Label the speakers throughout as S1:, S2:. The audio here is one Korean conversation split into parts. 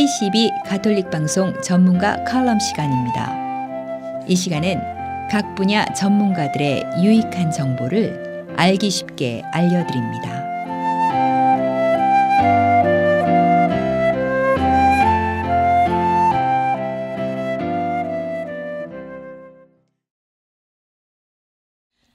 S1: KCB 가톨릭 방송 전문가 칼럼 시간입니다. 이 시간은 각 분야 전문가들의 유익한 정보를 알기 쉽게 알려드립니다.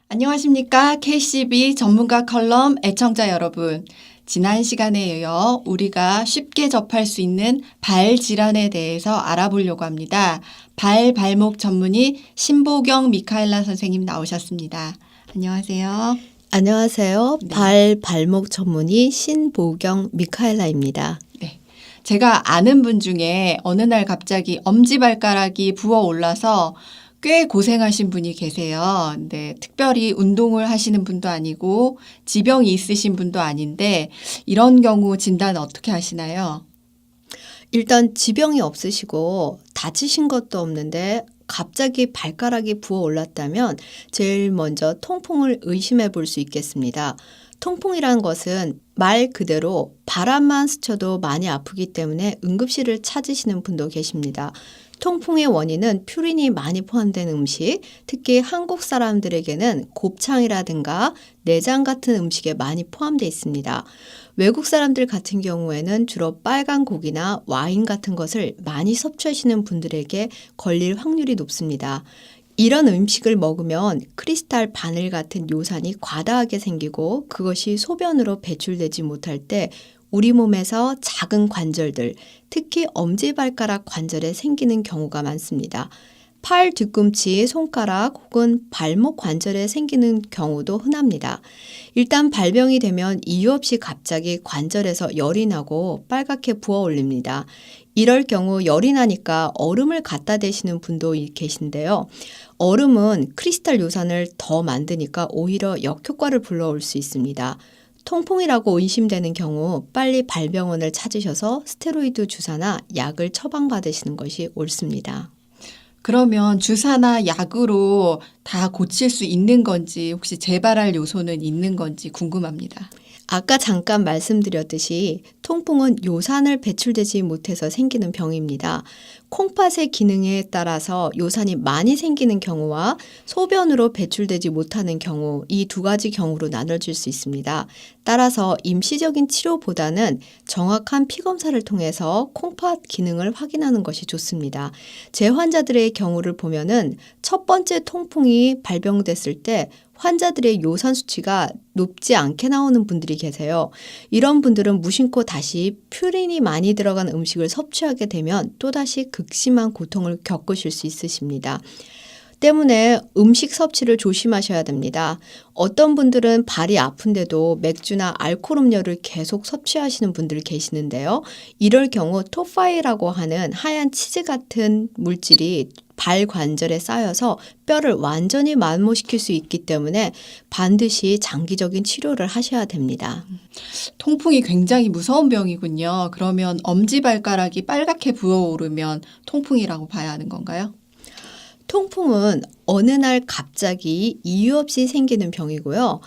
S2: 안녕하십니까? KCB 전문가 컬럼 애청자 여러분. 지난 시간에 이어 우리가 쉽게 접할 수 있는 발 질환에 대해서 알아보려고 합니다. 발목 전문의 신보경 미카엘라 선생님 나오셨습니다. 안녕하세요.
S3: 안녕하세요.
S2: 네.
S3: 발목 전문의 신보경 미카엘라입니다.
S2: 네. 제가 아는 분 중에 어느 날 갑자기 엄지발가락이 부어올라서 꽤 고생하신 분이 계세요. 근데 특별히 운동을 하시는 분도 아니고 지병이 있으신 분도 아닌데 이런 경우 진단 어떻게 하시나요?
S3: 일단 지병이 없으시고 다치신 것도 없는데 갑자기 발가락이 부어 올랐다면 제일 먼저 통풍을 의심해 볼 수 있겠습니다. 통풍이란 것은 말 그대로 바람만 스쳐도 많이 아프기 때문에 응급실을 찾으시는 분도 계십니다. 통풍의 원인은 퓨린이 많이 포함된 음식, 특히 한국 사람들에게는 곱창이라든가 내장 같은 음식에 많이 포함되어 있습니다. 외국 사람들 같은 경우에는 주로 빨간 고기나 와인 같은 것을 많이 섭취하시는 분들에게 걸릴 확률이 높습니다. 이런 음식을 먹으면 크리스탈 바늘 같은 요산이 과다하게 생기고 그것이 소변으로 배출되지 못할 때 우리 몸에서 작은 관절들, 특히 엄지발가락 관절에 생기는 경우가 많습니다. 팔 뒤꿈치, 손가락 혹은 발목 관절에 생기는 경우도 흔합니다. 일단 발병이 되면 이유 없이 갑자기 관절에서 열이 나고 빨갛게 부어올립니다. 이럴 경우 열이 나니까 얼음을 갖다 대시는 분도 계신데요. 얼음은 크리스탈 요산을 더 만드니까 오히려 역효과를 불러올 수 있습니다. 통풍이라고 의심되는 경우 빨리 발병원을 찾으셔서 스테로이드 주사나 약을 처방받으시는 것이 옳습니다.
S2: 그러면 주사나 약으로 다 고칠 수 있는 건지 혹시 재발할 요소는 있는 건지 궁금합니다.
S3: 아까 잠깐 말씀드렸듯이 통풍은 요산을 배출되지 못해서 생기는 병입니다. 콩팥의 기능에 따라서 요산이 많이 생기는 경우와 소변으로 배출되지 못하는 경우, 이 두 가지 경우로 나눠질 수 있습니다. 따라서 임시적인 치료보다는 정확한 피검사를 통해서 콩팥 기능을 확인하는 것이 좋습니다. 제 환자들의 경우를 보면은 첫 번째 통풍이 발병됐을 때 환자들의 요산 수치가 높지 않게 나오는 분들이 계세요. 이런 분들은 무심코 다시 퓨린이 많이 들어간 음식을 섭취하게 되면 또다시 극심한 고통을 겪으실 수 있으십니다. 때문에 음식 섭취를 조심하셔야 됩니다. 어떤 분들은 발이 아픈데도 맥주나 알코올 음료를 계속 섭취하시는 분들 계시는데요. 이럴 경우 토파이라고 하는 하얀 치즈 같은 물질이 발 관절에 쌓여서 뼈를 완전히 말모시킬 수 있기 때문에 반드시 장기적인 치료를 하셔야 됩니다.
S2: 통풍이 굉장히 무서운 병이군요. 그러면 엄지발가락이 빨갛게 부어오르면 통풍이라고 봐야 하는 건가요?
S3: 통풍은 어느 날 갑자기 이유 없이 생기는 병이고요.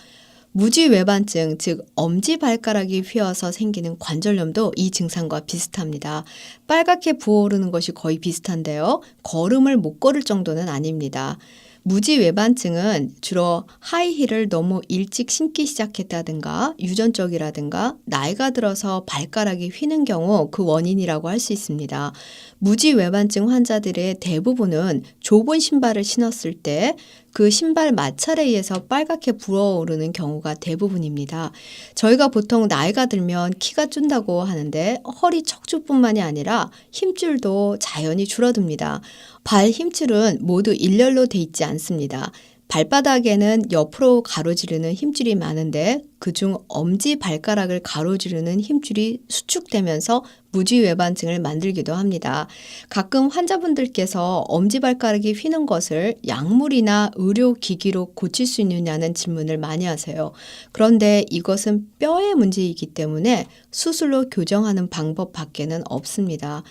S3: 무지외반증, 즉 엄지발가락이 휘어서 생기는 관절염도 이 증상과 비슷합니다. 빨갛게 부어오르는 것이 거의 비슷한데요. 걸음을 못 걸을 정도는 아닙니다. 무지외반증은 주로 하이힐을 너무 일찍 신기 시작했다든가 유전적이라든가 나이가 들어서 발가락이 휘는 경우 그 원인이라고 할 수 있습니다. 무지외반증 환자들의 대부분은 좁은 신발을 신었을 때 그 신발 마찰에 의해서 빨갛게 부어오르는 경우가 대부분입니다. 저희가 보통 나이가 들면 키가 준다고 하는데 허리 척추뿐만이 아니라 힘줄도 자연히 줄어듭니다. 발 힘줄은 모두 일렬로 돼 있지 않습니다. 발바닥에는 옆으로 가로지르는 힘줄이 많은데 그중 엄지발가락을 가로지르는 힘줄이 수축되면서 무지외반증을 만들기도 합니다. 가끔 환자분들께서 엄지발가락이 휘는 것을 약물이나 의료기기로 고칠 수 있느냐는 질문을 많이 하세요. 그런데 이것은 뼈의 문제이기 때문에 수술로 교정하는 방법 밖에는 없습니다.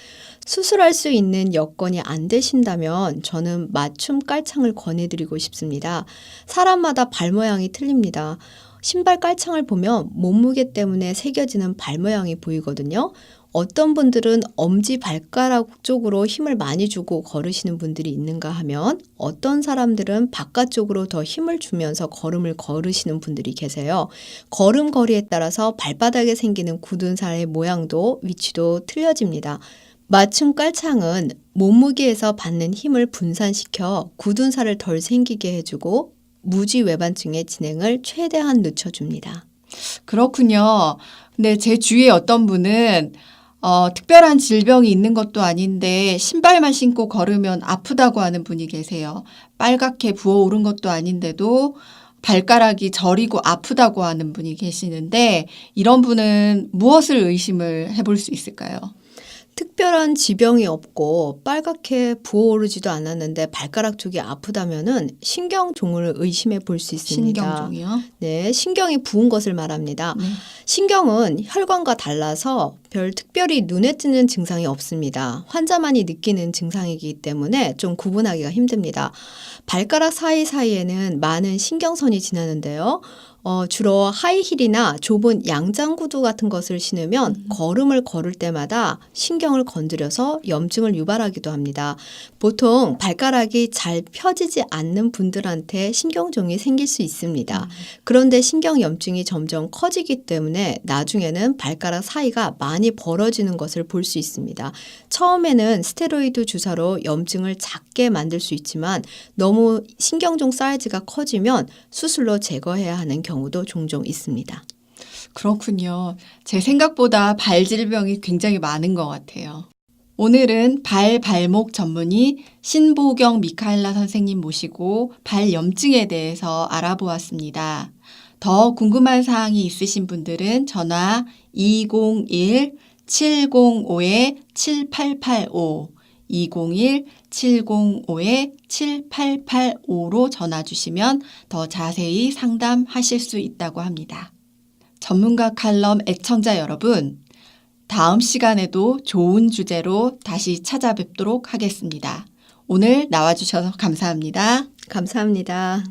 S3: 수술할 수 있는 여건이 안 되신다면 저는 맞춤 깔창을 권해드리고 싶습니다. 사람마다 발 모양이 틀립니다. 신발 깔창을 보면 몸무게 때문에 새겨지는 발 모양이 보이거든요. 어떤 분들은 엄지발가락 쪽으로 힘을 많이 주고 걸으시는 분들이 있는가 하면 어떤 사람들은 바깥쪽으로 더 힘을 주면서 걸음을 걸으시는 분들이 계세요. 걸음걸이에 따라서 발바닥에 생기는 굳은 살의 모양도 위치도 틀려집니다. 맞춤 깔창은 몸무게에서 받는 힘을 분산시켜 굳은 살을 덜 생기게 해주고 무지외반증의 진행을 최대한 늦춰줍니다.
S2: 그렇군요. 근데 제 주위에 어떤 분은 특별한 질병이 있는 것도 아닌데 신발만 신고 걸으면 아프다고 하는 분이 계세요. 빨갛게 부어오른 것도 아닌데도 발가락이 저리고 아프다고 하는 분이 계시는데 이런 분은 무엇을 의심을 해볼 수 있을까요?
S3: 특별한 지병이 없고 빨갛게 부어오르지도 않았는데 발가락 쪽이 아프다면은 신경종을 의심해 볼 수 있습니다.
S2: 신경종이요?
S3: 네, 신경이 부은 것을 말합니다.
S2: 네.
S3: 신경은 혈관과 달라서 별 특별히 눈에 띄는 증상이 없습니다. 환자만이 느끼는 증상이기 때문에 좀 구분하기가 힘듭니다. 발가락 사이사이에는 많은 신경선이 지나는데요. 주로 하이힐이나 좁은 양장 구두 같은 것을 신으면 걸음을 걸을 때마다 신경을 건드려서 염증을 유발하기도 합니다. 보통 발가락이 잘 펴지지 않는 분들한테 신경종이 생길 수 있습니다. 그런데 신경염증이 점점 커지기 때문에 나중에는 발가락 사이가 많이 벌어지는 것을 볼 수 있습니다. 처음에는 스테로이드 주사로 염증을 작게 만들 수 있지만 너무 신경종 사이즈가 커지면 수술로 제거해야 하는 경우도 종종 있습니다.
S2: 그렇군요. 제 생각보다 발 질병이 굉장히 많은 것 같아요. 오늘은 발목 전문의 신보경 미카엘라 선생님 모시고 발염증에 대해서 알아보았습니다. 더 궁금한 사항이 있으신 분들은 전화 201-705-7885 201-705-7885로 전화 주시면 더 자세히 상담하실 수 있다고 합니다. 전문가 칼럼 애청자 여러분, 다음 시간에도 좋은 주제로 다시 찾아뵙도록 하겠습니다. 오늘 나와주셔서 감사합니다.
S3: 감사합니다.